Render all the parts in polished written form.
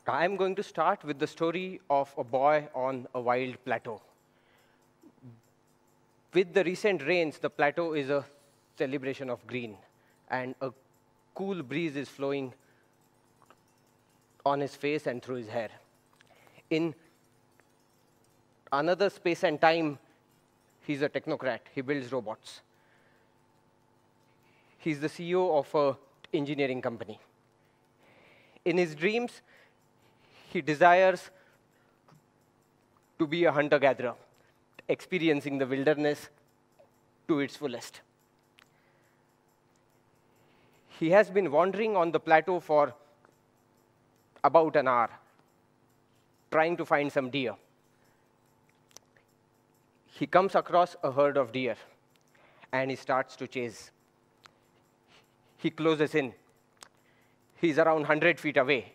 I'm going to start with the story of a boy on a wild plateau. With the recent rains, the plateau is a celebration of green, and a cool breeze is flowing on his face and through his hair. In another space and time, he's a technocrat. He builds robots. He's the CEO of an engineering company. In his dreams, he desires to be a hunter-gatherer, experiencing the wilderness to its fullest. He has been wandering on the plateau for about an hour, trying to find some deer. He comes across a herd of deer, and he starts to chase. He closes in. He's around 100 feet away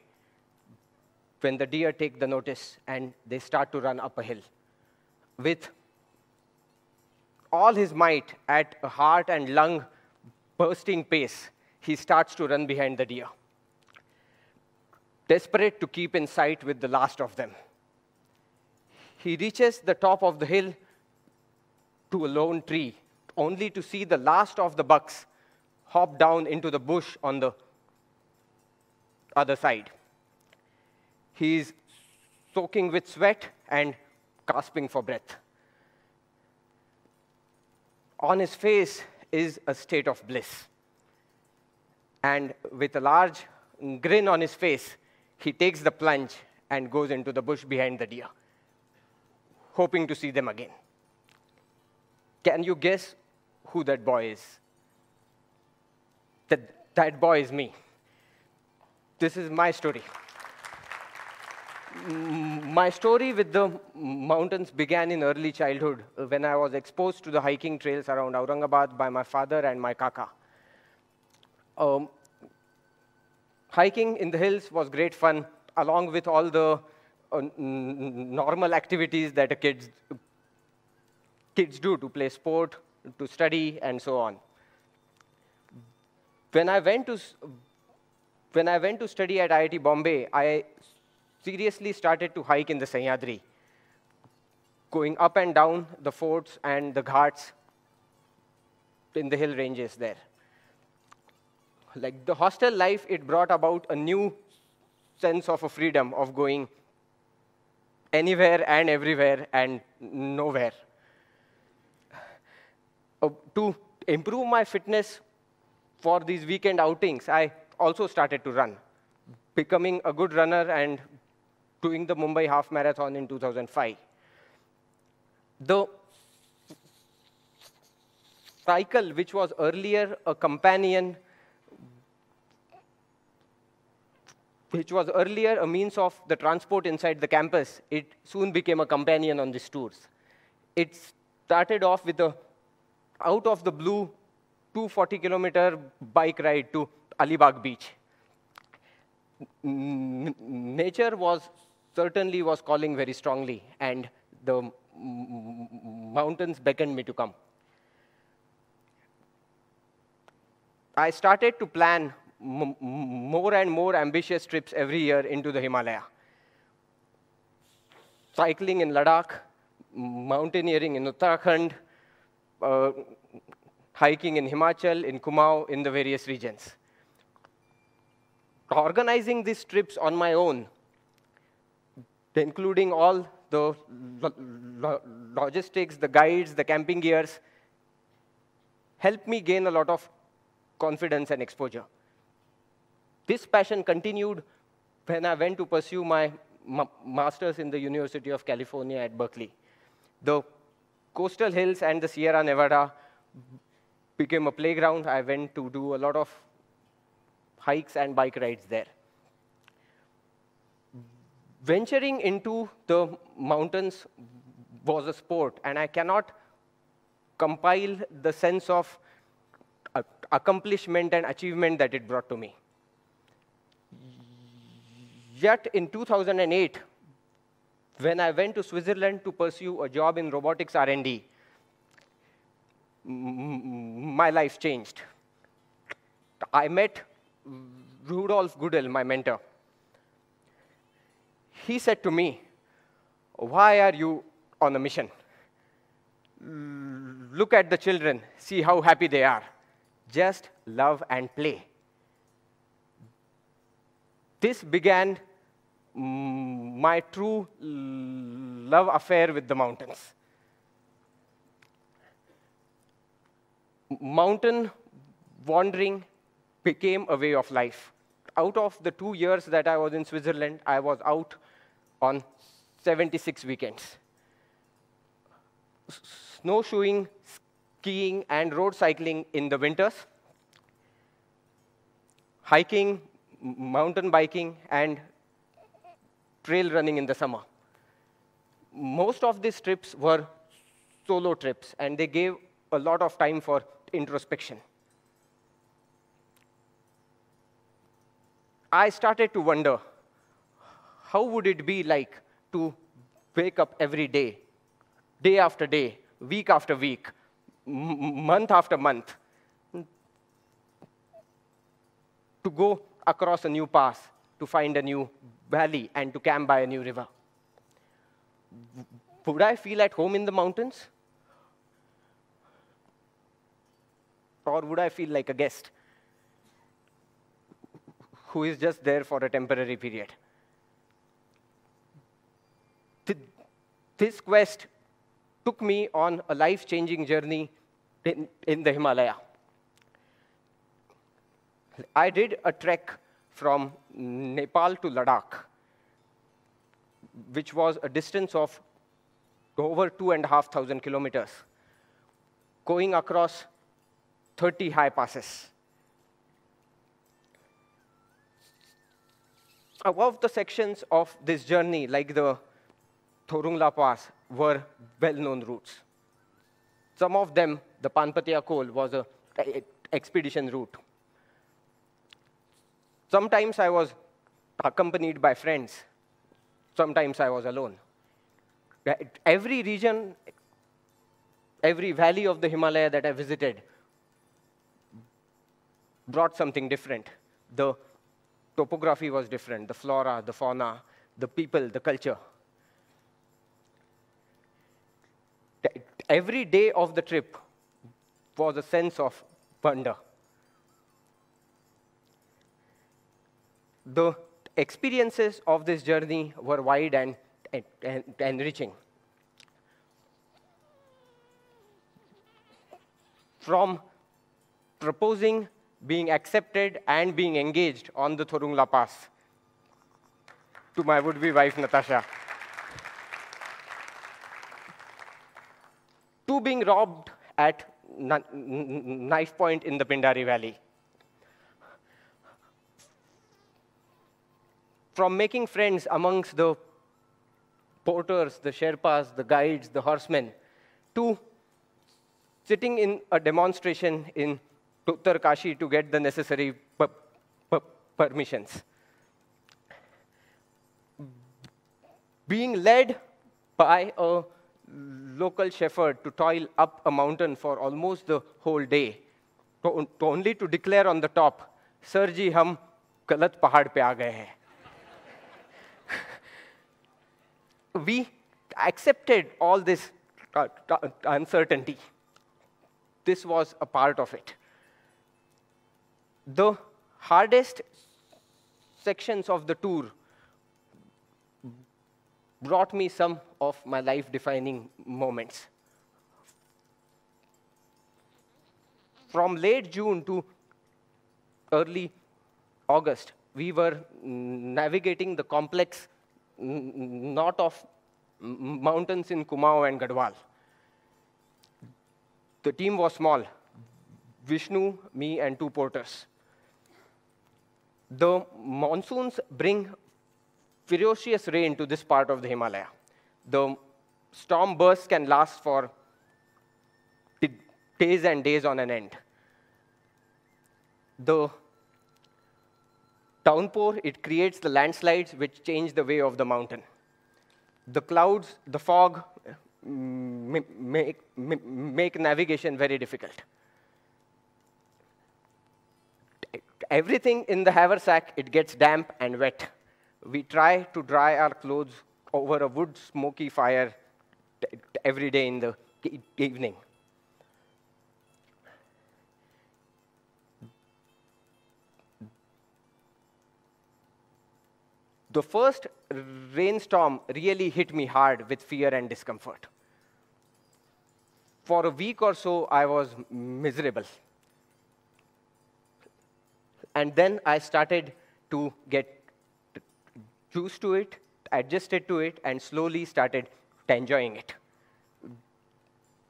when the deer take the notice, and they start to run up a hill. With all his might, at a heart and lung bursting pace, he starts to run behind the deer, desperate to keep in sight with the last of them. He reaches the top of the hill to a lone tree, only to see the last of the bucks hop down into the bush on the other side. He is soaking with sweat and gasping for breath. On his face is a state of bliss. And with a large grin on his face, he takes the plunge and goes into the bush behind the deer, hoping to see them again. Can you guess who that boy is? That boy is me. This is my story. My story with the mountains began in early childhood when I was exposed to the hiking trails around Aurangabad by my father and my kaka. Hiking in the hills was great fun, along with all the normal activities that kids do to play sport, to study, and so on. When I went to study at IIT Bombay, I seriously started to hike in the Sahyadri, going up and down the forts and the ghats in the hill ranges there. Like the hostel life, it brought about a new sense of a freedom of going anywhere and everywhere and nowhere. To improve my fitness for these weekend outings, I also started to run, becoming a good runner and doing the Mumbai Half Marathon in 2005. The cycle, which was earlier a companion, which was earlier a means of the transport inside the campus, it soon became a companion on these tours. It started off with a out of the blue 240-kilometer bike ride to Alibag Beach. Nature certainly was calling very strongly, and the mountains beckoned me to come. I started to plan more and more ambitious trips every year into the Himalaya. Cycling in Ladakh, mountaineering in Uttarakhand, hiking in Himachal, in Kumaon, in the various regions. Organizing these trips on my own, including all the logistics, the guides, the camping gears, helped me gain a lot of confidence and exposure. This passion continued when I went to pursue my master's in the University of California at Berkeley. The coastal hills and the Sierra Nevada became a playground. I went to do a lot of hikes and bike rides there. Venturing into the mountains was a sport, and I cannot compile the sense of accomplishment and achievement that it brought to me. Yet in 2008, when I went to Switzerland to pursue a job in robotics R&D, my life changed. I met Rudolf Goodell, my mentor. he said to me, "Why are you on a mission? Look at the children, see how happy they are. Just love and play." This began my true love affair with the mountains. Mountain wandering became a way of life. Out of the 2 years that I was in Switzerland, I was out on 76 weekends. Snowshoeing, skiing, and road cycling in the winters, hiking, mountain biking, and trail running in the summer. Most of these trips were solo trips, and they gave a lot of time for introspection. I started to wonder, how would it be like to wake up every day, day after day, week after week, month after month, to go across a new pass, to find a new valley, and to camp by a new river? Would I feel at home in the mountains? Or would I feel like a guest who is just there for a temporary period? This quest took me on a life-changing journey in the Himalaya. I did a trek from Nepal to Ladakh, which was a distance of over 2,500 kilometers, going across 30 high passes. Above the sections of this journey, like the Thorungla Pass, were well-known routes. Some of them, the Panpatia Col, was an expedition route. Sometimes I was accompanied by friends. Sometimes I was alone. Every region, every valley of the Himalaya that I visited brought something different. The topography was different, the flora, the fauna, the people, the culture. Every day of the trip was a sense of wonder. The experiences of this journey were wide and enriching. From proposing, being accepted, and being engaged on the Thorungla Pass to my would-be wife, Natasha, to being robbed at knife point in the Pindari Valley, from making friends amongst the porters, the Sherpas, the guides, the horsemen, to sitting in a demonstration in Uttarkashi to get the necessary permissions. Being led by a local shepherd to toil up a mountain for almost the whole day, only to declare on the top, "Sir ji, hum galat pahad pe aa gaye hain." We accepted all this uncertainty. This was a part of it. The hardest sections of the tour brought me some of my life-defining moments. From late June to early August, we were navigating the complex knot of mountains in Kumaon and Gadwal. The team was small: Vishnu, me, and 2 porters. The monsoons bring ferocious rain to this part of the Himalaya. The storm bursts can last for days and days on an end. The downpour, it creates the landslides which change the way of the mountain. The clouds, the fog, make navigation very difficult. Everything in the haversack, it gets damp and wet. We try to dry our clothes over a wood smoky fire every day in the evening. The first rainstorm really hit me hard with fear and discomfort. For a week or so, I was miserable. And then I started to get used to it, adjusted to it, and slowly started enjoying it.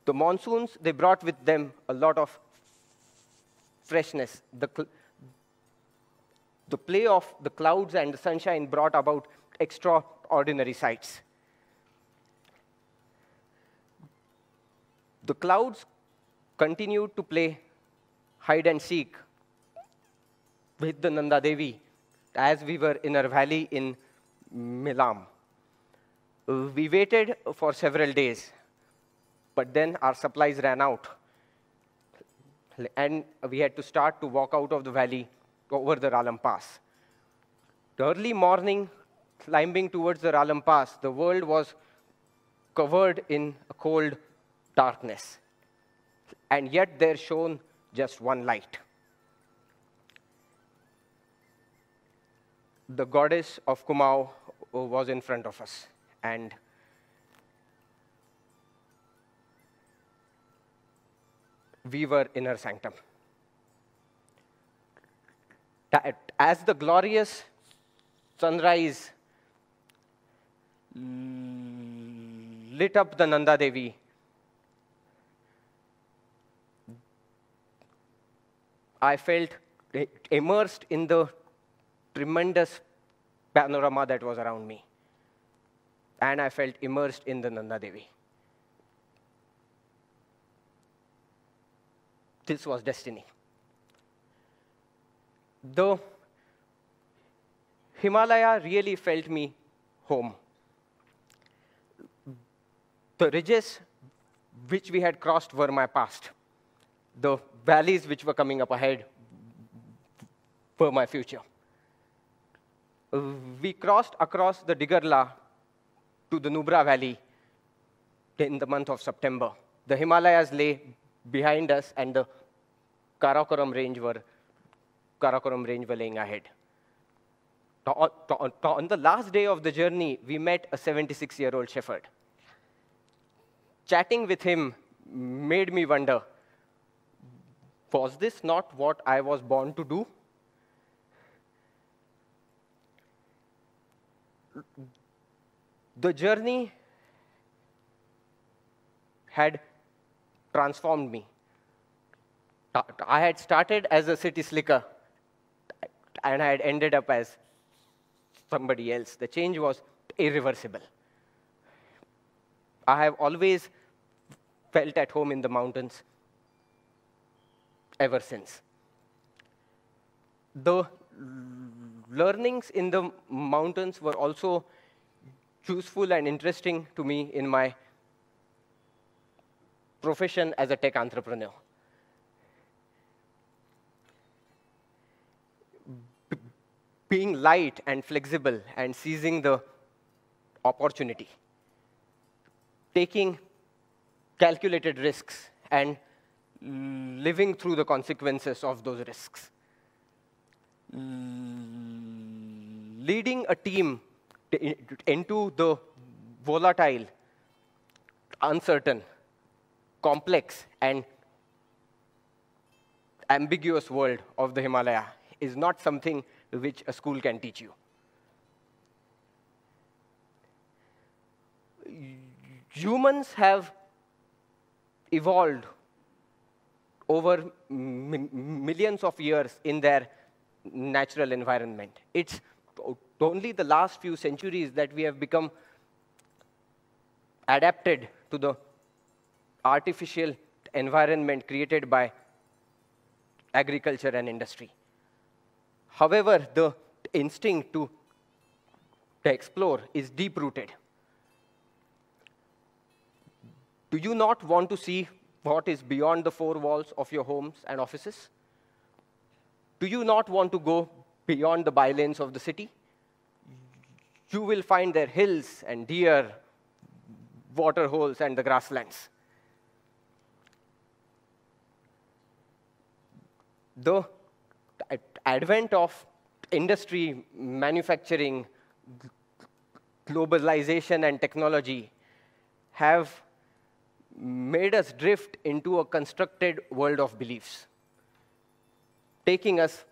The monsoons, they brought with them a lot of freshness. The play of the clouds and the sunshine brought about extraordinary sights. The clouds continued to play hide and seek with the Nanda Devi as we were in our valley in Milam. We waited for several days, but then our supplies ran out, and we had to start to walk out of the valley over the Ralam Pass. The early morning, climbing towards the Ralam Pass, the world was covered in a cold darkness, and yet there shone just one light. The goddess of Kumaon was in front of us, and we were in her sanctum. As the glorious sunrise lit up the Nanda Devi, I felt immersed in the tremendous panorama that was around me. And I felt immersed in the Nanda Devi. This was destiny. The Himalaya really felt me home. The ridges which we had crossed were my past. The valleys which were coming up ahead were my future. We crossed across the Digarla to the Nubra Valley in the month of September. The Himalayas lay behind us, and the Karakoram Range were laying ahead. On the last day of the journey, we met a 76-year-old shepherd. Chatting with him made me wonder, was this not what I was born to do? The journey had transformed me. I had started as a city slicker, and I had ended up as somebody else. The change was irreversible. I have always felt at home in the mountains ever since. The learnings in the mountains were also useful and interesting to me in my profession as a tech entrepreneur. Being light and flexible and seizing the opportunity. Taking calculated risks and living through the consequences of those risks. Leading a team into the volatile, uncertain, complex, and ambiguous world of the Himalaya is not something which a school can teach you. Humans have evolved over millions of years in their natural environment. It's only the last few centuries that we have become adapted to the artificial environment created by agriculture and industry. However, the instinct to explore is deep-rooted. Do you not want to see what is beyond the four walls of your homes and offices? Do you not want to go beyond the bylanes of the city? you will find there hills and deer, water holes, and the grasslands. The advent of industry, manufacturing, globalization, and technology have made us drift into a constructed world of beliefs, taking us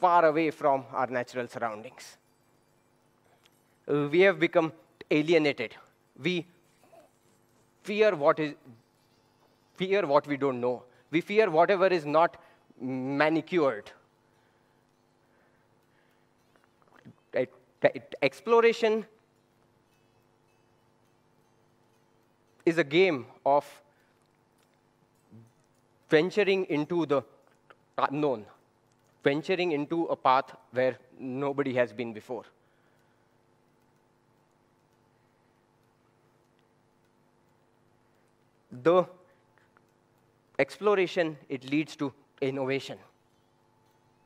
far away from our natural surroundings. We have become alienated. We fear what we don't know. We fear whatever is not manicured. Exploration is a game of venturing into the unknown, venturing into a path where nobody has been before. The exploration, it leads to innovation.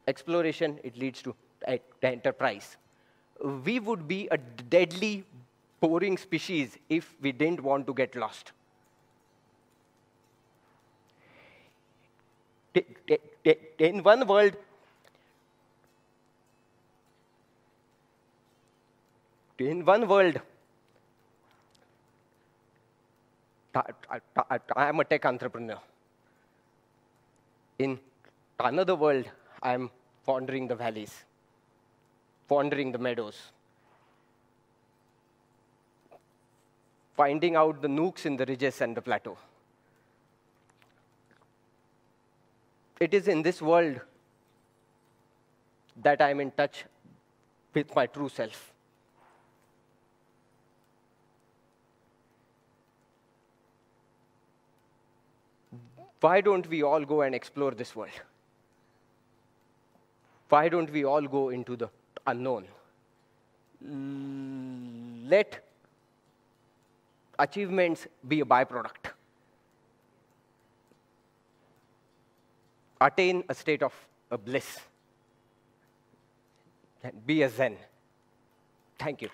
Exploration, it leads to enterprise. We would be a deadly, boring species if we didn't want to get lost. In one world, I am a tech entrepreneur. In another world, I am wandering the valleys, wandering the meadows, finding out the nooks in the ridges and the plateau. It is in this world that I am in touch with my true self. Why don't we all go and explore this world? Why don't we all go into the unknown? Let achievements be a byproduct. Attain a state of bliss. Be a Zen. Thank you.